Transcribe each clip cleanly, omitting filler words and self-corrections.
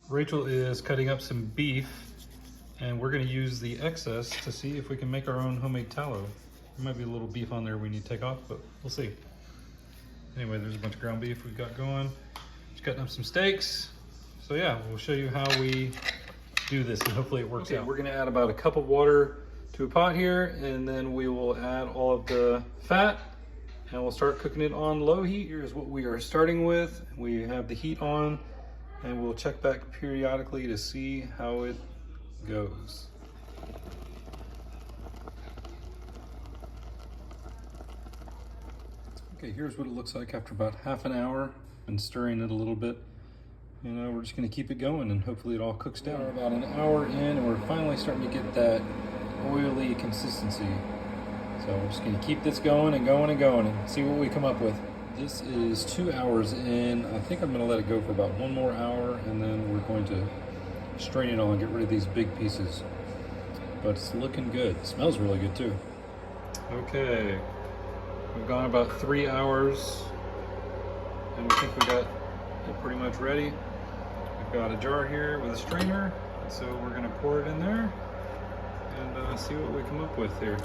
Rachel is cutting up some beef, and we're going to use the excess to see if we can make our own homemade tallow. There might be a little beef on there we need to take off, but we'll see. Anyway, there's a bunch of ground beef we've got going. Just cutting up some steaks. So yeah, we'll show you how we do this, and hopefully it works out. We're going to add about a cup of water to a pot here, and then we will add all of the fat, and we'll start cooking it on low heat. Here's what we are starting with. We have the heat on, and we'll check back periodically to see how it goes. Okay, here's what it looks like after about half an hour. Been stirring it a little bit. And we're just gonna keep it going, and hopefully it all cooks down. We're about an hour in, and we're finally starting to get that oily consistency. So we're just gonna keep this going and going and going and see what we come up with. This is 2 hours in. I think I'm gonna let it go for about 1 more hour, and then we're going to strain it all and get rid of these big pieces. But it's looking good. It smells really good too. Okay, we've gone about 3 hours, and we think we got it pretty much ready. We've got a jar here with a strainer, so we're gonna pour it in there and see what we come up with here.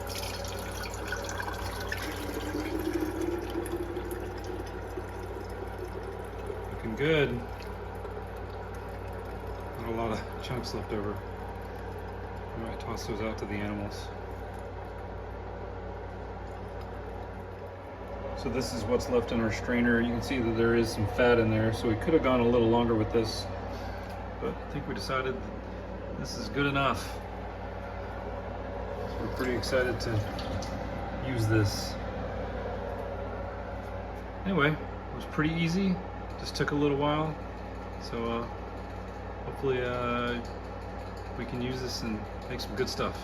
Looking good. Not a lot of chunks left over. I might toss those out to the animals. So this is what's left in our strainer. You can see that there is some fat in there, so we could have gone a little longer with this, but I think we decided this is good enough. So we're pretty excited to use this. Anyway, it was pretty easy, just took a little while, so hopefully we can use this and make some good stuff.